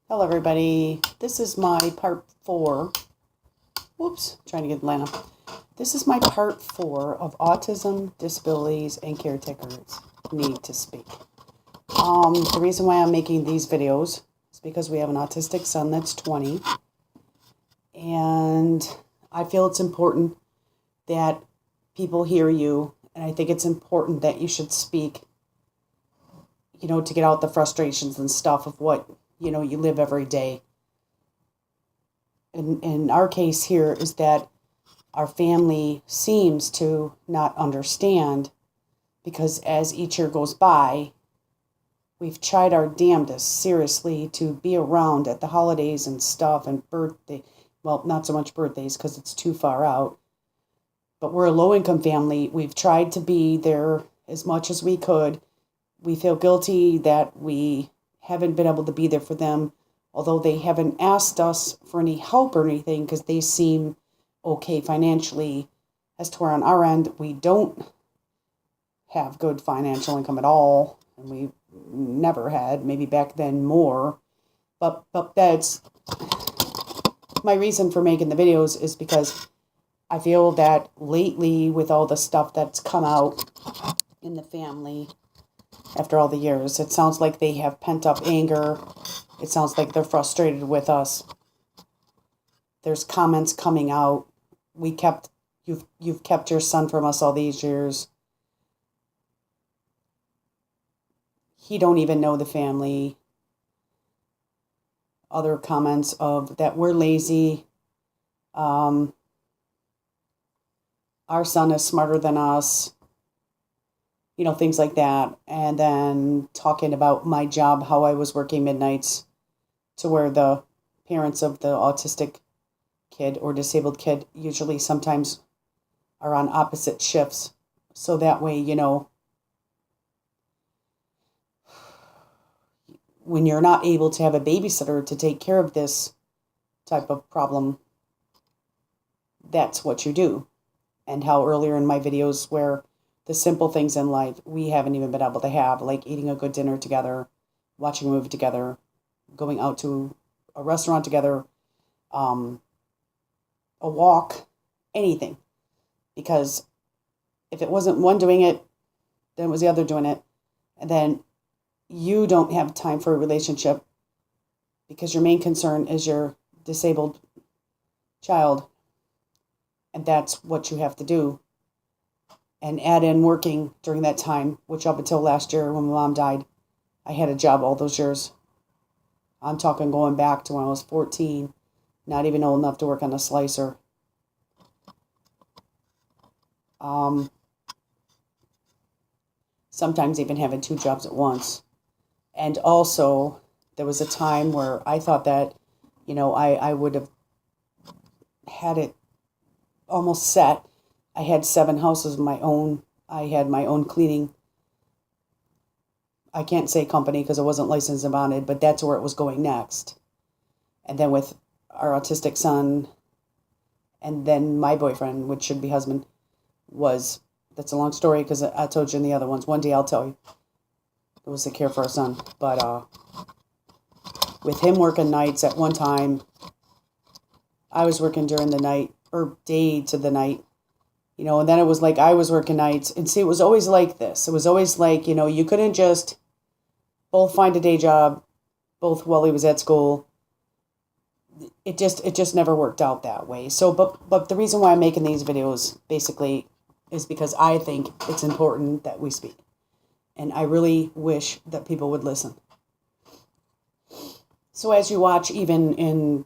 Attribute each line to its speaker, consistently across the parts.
Speaker 1: Hello, everybody. This is my part 4. Whoops, trying to get Atlanta. This is my part 4 of Autism Disabilities and Caretakers Need to Speak. The reason why I'm making these videos is because we have an autistic son that's 20. And I feel it's important that people hear you. And I think it's important that you should speak, to get out the frustrations and stuff of what you live every day. In our case here is that our family seems to not understand, because as each year goes by, we've tried our damnedest, seriously, to be around at the holidays and stuff and birthday. Well, not so much birthdays because it's too far out. But we're a low-income family. We've tried to be there as much as we could. We feel guilty that we haven't been able to be there for them, although they haven't asked us for any help or anything because they seem okay financially. As to where on our end, we don't have good financial income at all, and we never had, maybe back then more. But that's my reason for making the videos, is because I feel that lately, with all the stuff that's come out in the family, after all the years, it sounds like they have pent-up anger. It sounds like they're frustrated with us. There's comments coming out. You've kept your son from us all these years. He don't even know the family. Other comments of that we're lazy. Our son is smarter than us. Things like that. And then talking about my job, how I was working midnights, to where the parents of the autistic kid or disabled kid usually sometimes are on opposite shifts. So that way, when you're not able to have a babysitter to take care of this type of problem, that's what you do. And how earlier in my videos, where the simple things in life we haven't even been able to have, like eating a good dinner together, watching a movie together, going out to a restaurant together, a walk, anything. Because if it wasn't one doing it, then it was the other doing it. And then you don't have time for a relationship because your main concern is your disabled child. And that's what you have to do. And add in working during that time, which up until last year when my mom died, I had a job all those years. I'm talking going back to when I was 14, not even old enough to work on a slicer. Sometimes even having 2 jobs at once. And also, there was a time where I thought that, I would have had it almost set. I had 7 houses of my own. I had my own cleaning. I can't say company because it wasn't licensed and bonded, but that's where it was going next. And then with our autistic son, and then my boyfriend, which should be husband, that's a long story because I told you in the other ones. One day I'll tell you. It was the care for our son. But with him working nights at one time, I was working during the night, or day to the night. And then it was like I was working nights. And see, it was always like this. It was always like, you couldn't just both find a day job, both while he was at school. It just never worked out that way. So, but the reason why I'm making these videos, basically, is because I think it's important that we speak. And I really wish that people would listen. So as you watch, even in,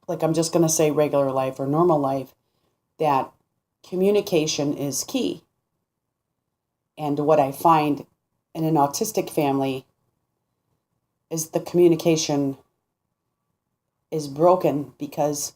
Speaker 1: like, I'm just going to say regular life or normal life, that communication is key. And what I find in an autistic family is the communication is broken because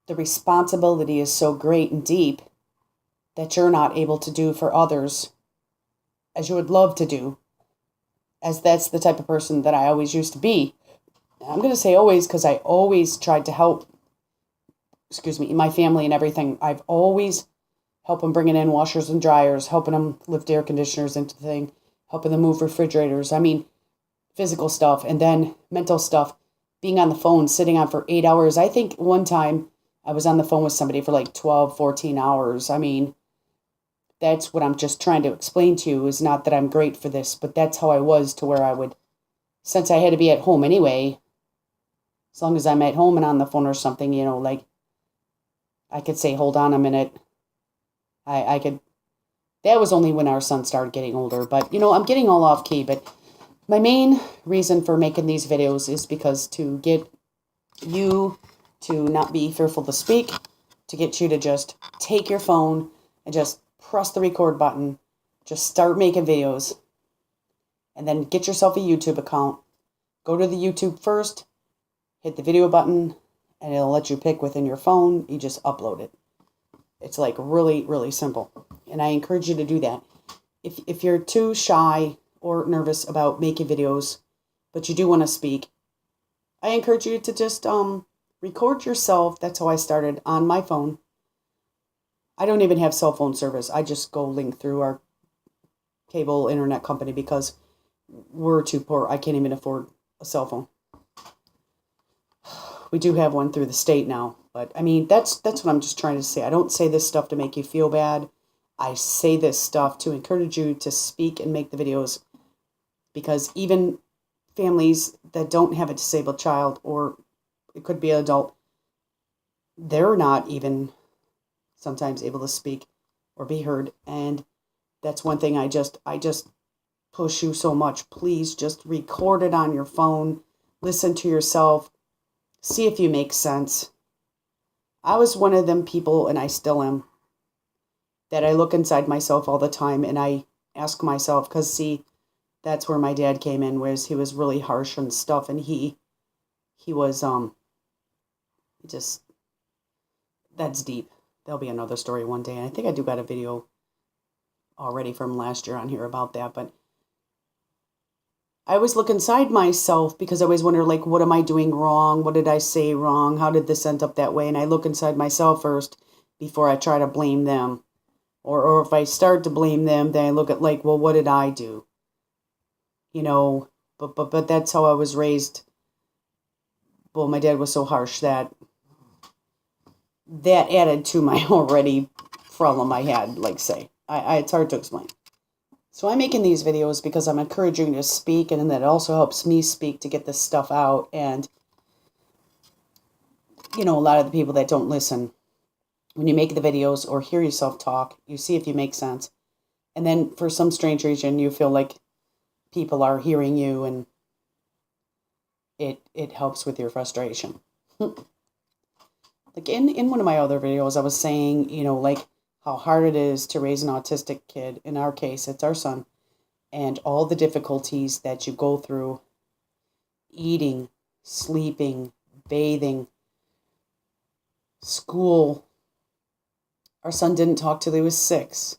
Speaker 1: the responsibility is so great and deep that you're not able to do for others as you would love to do, as that's the type of person that I always used to be. I'm going to say always because I always tried to help my family and everything. I've always helped them bringing in washers and dryers, helping them lift air conditioners into the thing, helping them move refrigerators. I mean, physical stuff and then mental stuff, being on the phone, sitting on for 8 hours. I think one time I was on the phone with somebody for like 12, 14 hours. I mean, that's what I'm just trying to explain to you, is not that I'm great for this, but that's how I was, to where I would, since I had to be at home anyway, as long as I'm at home and on the phone or something, like I could say, hold on a minute. I could, that was only when our son started getting older, but I'm getting all off key, but my main reason for making these videos is because to get you to not be fearful to speak, to get you to just take your phone and just press the record button, just start making videos, and then get yourself a YouTube account. Go to the YouTube first, hit the video button, and it'll let you pick within your phone. You just upload it. It's like really, really simple. And I encourage you to do that. If you're too shy or nervous about making videos, but you do want to speak, I encourage you to just record yourself. That's how I started, on my phone. I don't even have cell phone service. I just go link through our cable internet company because we're too poor. I can't even afford a cell phone. We do have one through the state now, but I mean, that's what I'm just trying to say. I don't say this stuff to make you feel bad. I say this stuff to encourage you to speak and make the videos, because even families that don't have a disabled child, or it could be an adult, they're not even sometimes able to speak or be heard. And that's one thing I just push you so much. Please just record it on your phone. Listen to yourself. See if you make sense. I was one of them people, and I still am, that I look inside myself all the time and I ask myself, because see, that's where my dad came in, was he was really harsh and stuff, and he was just, that's deep. There'll be another story one day, and I think I do got a video already from last year on here about that, but I always look inside myself because I always wonder, like, what am I doing wrong? What did I say wrong? How did this end up that way? And I look inside myself first before I try to blame them. Or if I start to blame them, then I look at, like, well, what did I do? But that's how I was raised. Well, my dad was so harsh that added to my already problem I had, like, say. It's hard to explain. So I'm making these videos because I'm encouraging you to speak, and that also helps me speak to get this stuff out. And, a lot of the people that don't listen, when you make the videos or hear yourself talk, you see if you make sense. And then for some strange reason, you feel like people are hearing you, and it helps with your frustration. Like in one of my other videos, I was saying, like, how hard it is to raise an autistic kid. In our case, it's our son. And all the difficulties that you go through, eating, sleeping, bathing, school. Our son didn't talk till he was 6.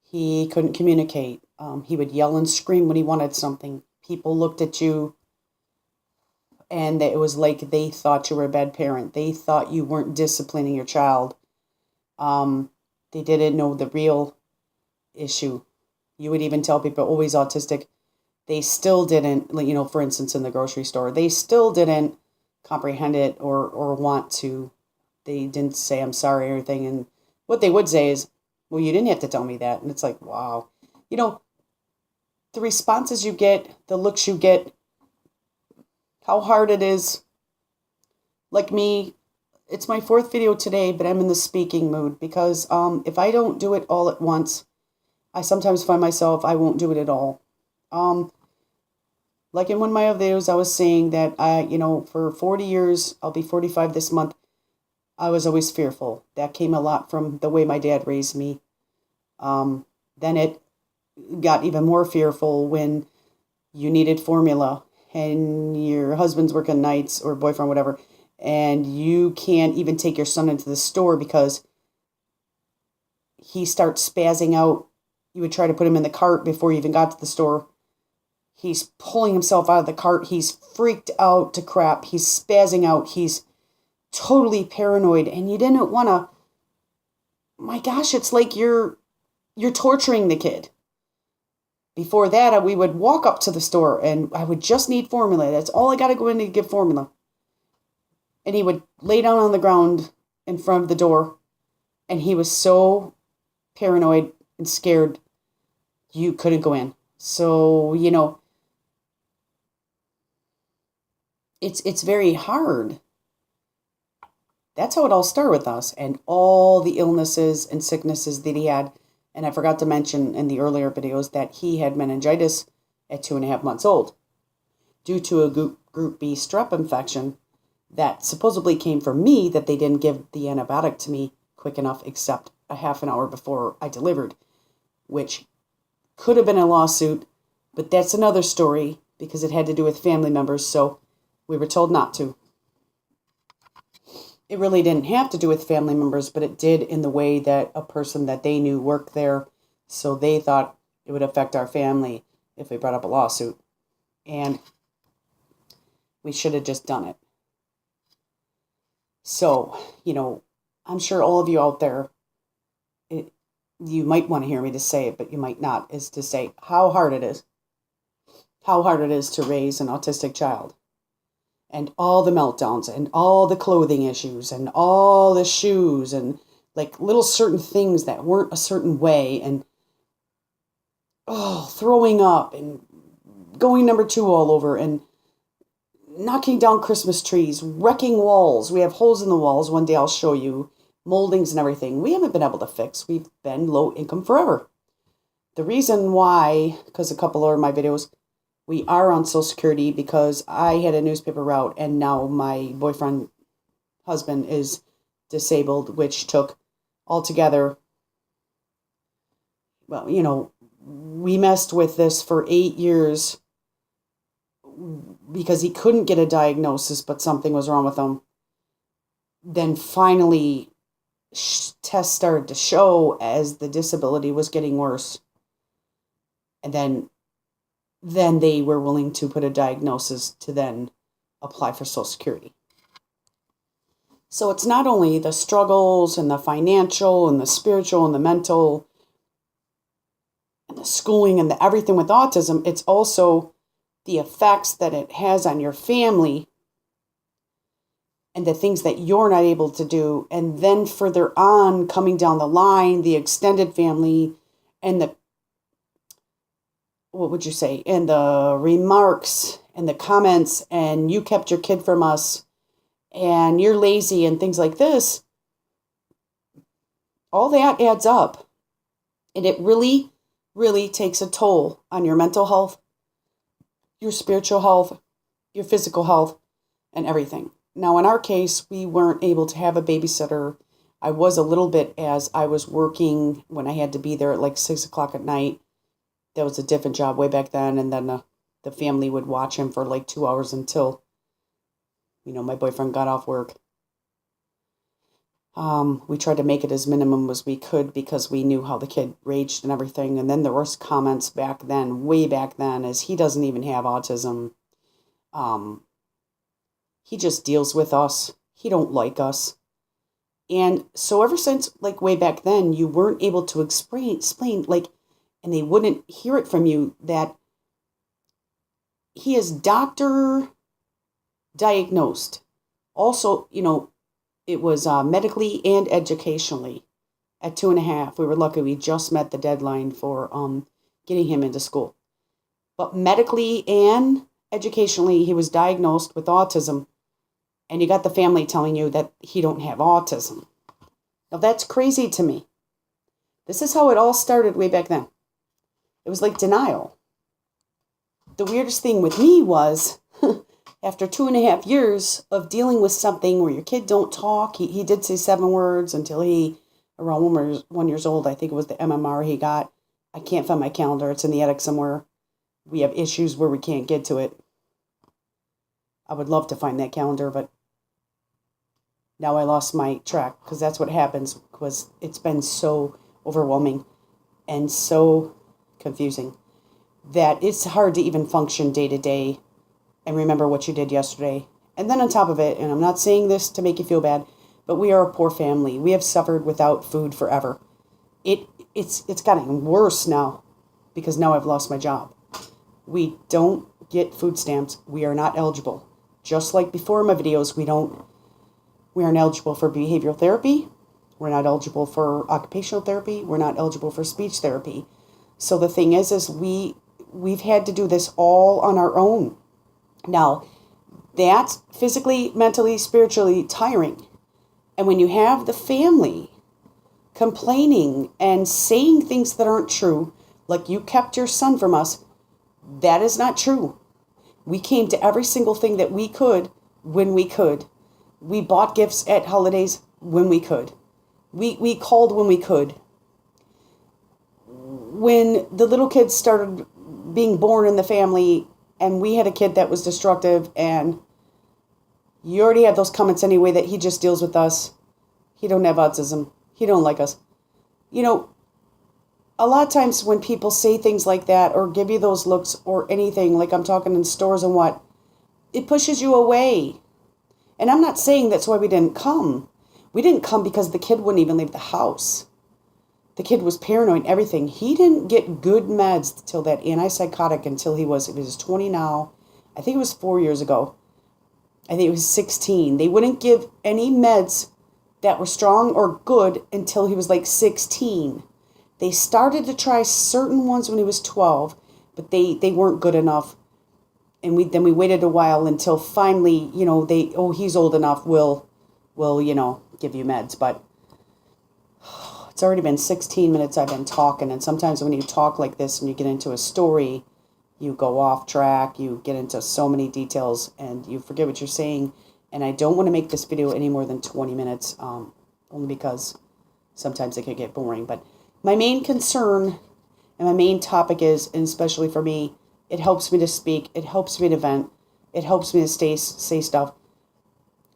Speaker 1: He couldn't communicate. He would yell and scream when he wanted something. People looked at you, and it was like they thought you were a bad parent. They thought you weren't disciplining your child. They didn't know the real issue. You would even tell people, oh, he's autistic. They still didn't, for instance, in the grocery store, they still didn't comprehend it or want to. They didn't say, I'm sorry or anything. And what they would say is, well, you didn't have to tell me that. And it's like, wow. The responses you get, the looks you get, how hard it is. Like me, it's my 4th video today, but I'm in the speaking mood because if I don't do it all at once, I sometimes find myself, I won't do it at all. Like in one of my other videos, I was saying that for 40 years, I'll be 45 this month, I was always fearful. That came a lot from the way my dad raised me. Then it got even more fearful when you needed formula and your husband's working nights, or boyfriend, whatever, and you can't even take your son into the store because he starts spazzing out. You would try to put him in the cart before you even got to the store. He's pulling himself out of the cart. He's freaked out to crap. He's spazzing out. He's totally paranoid. And you didn't want to, my gosh, it's like you're torturing the kid. Before that, we would walk up to the store and I would just need formula. That's all I got to go in to get formula. And he would lay down on the ground in front of the door. And he was so paranoid and scared you couldn't go in. So, it's very hard. That's how it all started with us and all the illnesses and sicknesses that he had. And I forgot to mention in the earlier videos that he had meningitis at 2.5 months old due to a group B strep infection that supposedly came from me, that they didn't give the antibiotic to me quick enough except a half an hour before I delivered, which could have been a lawsuit, but that's another story because it had to do with family members, so we were told not to. It really didn't have to do with family members, but it did in the way that a person that they knew worked there, so they thought it would affect our family if we brought up a lawsuit. And we should have just done it. So, I'm sure all of you out there, you might want to hear me to say it, but you might not, is to say how hard it is. How hard it is to raise an autistic child. And all the meltdowns and all the clothing issues and all the shoes and like little certain things that weren't a certain way and throwing up and going number 2 all over and knocking down Christmas trees, wrecking walls. We have holes in the walls. One day I'll show you moldings and everything. We haven't been able to fix. We've been low income forever. The reason why, because a couple of my videos, we are on Social Security because I had a newspaper route and now my boyfriend, husband, is disabled, which took altogether, we messed with this for 8 years because he couldn't get a diagnosis, but something was wrong with him. Then finally, tests started to show as the disability was getting worse. And then they were willing to put a diagnosis to then apply for Social Security. So it's not only the struggles and the financial and the spiritual and the mental and the schooling and the everything with autism, it's also the effects that it has on your family and the things that you're not able to do. And then further on, coming down the line, the extended family and the and the remarks and the comments and you kept your kid from us and you're lazy and things like this, all that adds up. And it really, really takes a toll on your mental health, your spiritual health, your physical health, and everything. Now, in our case, we weren't able to have a babysitter. I was a little bit as I was working when I had to be there at like 6 o'clock at night. That was a different job way back then. And then the family would watch him for like 2 hours until, my boyfriend got off work. We tried to make it as minimum as we could because we knew how the kid raged and everything. And then there was comments back then, way back then, as he doesn't even have autism. He just deals with us. He don't like us. And so ever since like way back then, you weren't able to explain like, and they wouldn't hear it from you that he is doctor diagnosed. Also, it was medically and educationally at 2.5. We were lucky we just met the deadline for getting him into school. But medically and educationally, he was diagnosed with autism. And you got the family telling you that he don't have autism. Now that's crazy to me. This is how it all started way back then. It was like denial. The weirdest thing with me was, after 2.5 years of dealing with something where your kid don't talk, he did say 7 words until he, around 1 year old, I think it was the MMR he got. I can't find my calendar. It's in the attic somewhere. We have issues where we can't get to it. I would love to find that calendar, but now I lost my track because that's what happens because it's been so overwhelming and so confusing that it's hard to even function day to day and remember what you did yesterday. And then on top of it, and I'm not saying this to make you feel bad, but we are a poor family. We have suffered without food forever. It's gotten worse now. because now I've lost my job. We don't get food stamps. We are not eligible. Just like before in my videos, we aren't eligible for behavioral therapy. We're not eligible for occupational therapy. We're not eligible for speech therapy. So the thing is we've had to do this all on our own. Now, that's physically, mentally, spiritually tiring. And when you have the family complaining and saying things that aren't true, like you kept your son from us, that is not true. We came to every single thing that we could when we could. We bought gifts at holidays when we could. We called when we could. When the little kids started being born in the family and we had a kid that was destructive, and you already had those comments anyway that he just deals with us. He don't have autism. He don't like us. You know, a lot of times when people say things like that or give you those looks or anything, like I'm talking in stores and what, it pushes you away. And I'm not saying that's why we didn't come. We didn't come because the kid wouldn't even leave the house. The kid was paranoid and everything. He didn't get good meds till that antipsychotic until he was 20 now. I think it was 4 years ago. I think it was 16. They wouldn't give any meds that were strong or good until he was like 16. They started to try certain ones when he was 12, but they weren't good enough. And we waited a while until finally, he's old enough, we'll give you meds. But it's already been 16 minutes I've been talking, and sometimes when you talk like this and you get into a story, you go off track, you get into so many details, and you forget what you're saying. And I don't want to make this video any more than 20 minutes, only because sometimes it can get boring. But my main concern and my main topic is, and especially for me, it helps me to speak, it helps me to vent, it helps me to say stuff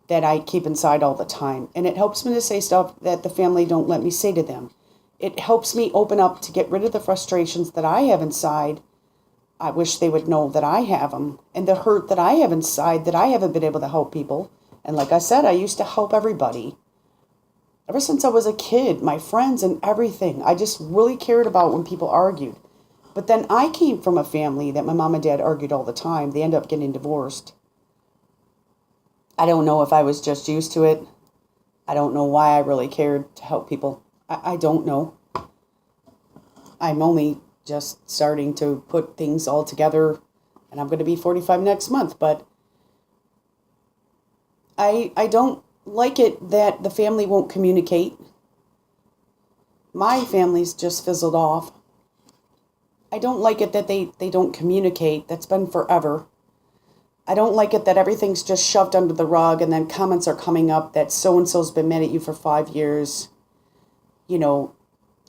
Speaker 1: that I keep inside all the time. And it helps me to say stuff that the family don't let me say to them. It helps me open up to get rid of the frustrations that I have inside. I wish they would know that I have them. And the hurt that I have inside that I haven't been able to help people. And like I said, I used to help everybody. Ever since I was a kid, my friends and everything. I just really cared about when people argued. But then I came from a family that my mom and dad argued all the time. They ended up getting divorced. I don't know if I was just used to it. I don't know why I really cared to help people. I don't know. I'm only just starting to put things all together, and I'm going to be 45 next month, but I don't like it that the family won't communicate. My family's just fizzled off. I don't like it that they don't communicate. That's been forever. I don't like it that everything's just shoved under the rug and then comments are coming up that so-and-so's been mad at you for 5 years. I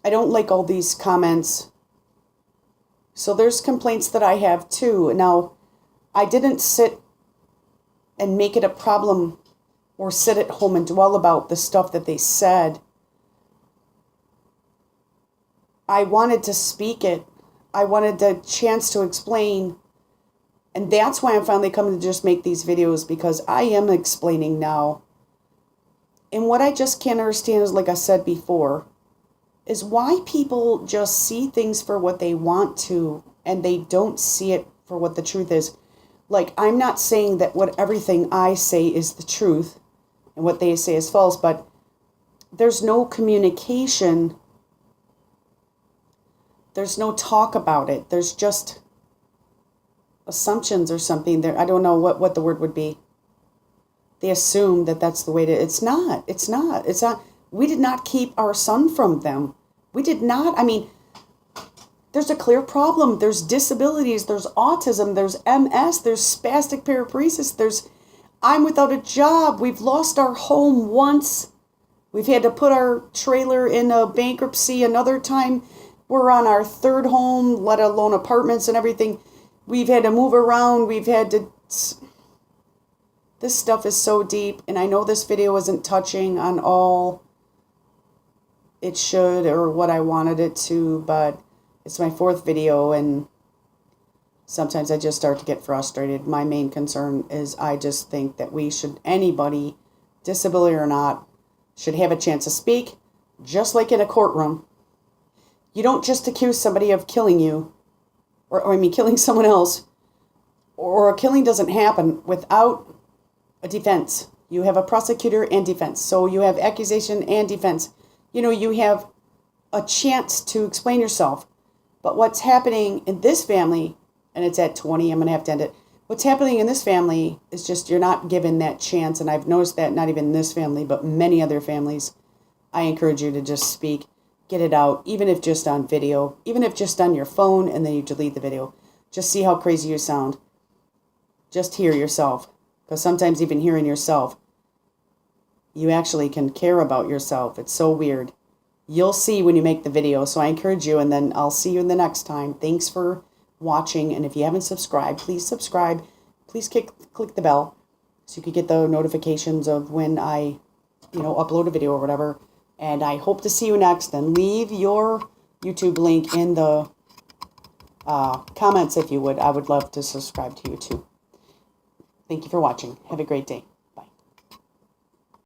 Speaker 1: don't like all these comments. So there's complaints that I have too. Now, I didn't sit and make it a problem or sit at home and dwell about the stuff that they said. I wanted to speak it. I wanted the chance to explain. And that's why I'm finally coming to just make these videos, because I am explaining now. And what I just can't understand is, like I said before, is why people just see things for what they want to, and they don't see it for what the truth is. Like, I'm not saying that everything I say is the truth and what they say is false, but there's no communication. There's no talk about it. There's just assumptions or something there. I don't know what the word would be. They assume that that's the way to. It's not. We did not keep our son from them. We did not. I mean, there's a clear problem. There's disabilities. There's autism. There's MS. There's spastic paraparesis. I'm without a job. We've lost our home once. We've had to put our trailer in a bankruptcy another time. We're on our third home, let alone apartments and everything. We've had to move around. This stuff is so deep. And I know this video isn't touching on all it should or what I wanted it to, but it's my 4th video, and sometimes I just start to get frustrated. My main concern is I just think that anybody, disability or not, should have a chance to speak, just like in a courtroom. You don't just accuse somebody of killing you or I mean, killing someone else, or a killing doesn't happen without a defense. You have a prosecutor and defense. So you have accusation and defense. You have a chance to explain yourself. But what's happening in this family, and it's at 20, I'm going to have to end it. What's happening in this family is just you're not given that chance. And I've noticed that not even this family, but many other families. I encourage you to just speak, get it out, even if just on video, even if just on your phone, and then you delete the video. Just see how crazy you sound. Just hear yourself. Because sometimes even hearing yourself, you actually can care about yourself. It's so weird. You'll see when you make the video. So I encourage you, and then I'll see you in the next time. Thanks for watching. And if you haven't subscribed, please subscribe. Please click the bell so you can get the notifications of when I, upload a video or whatever. And I hope to see you next. And leave your YouTube link in the comments if you would. I would love to subscribe to you too. Thank you for watching. Have a great day.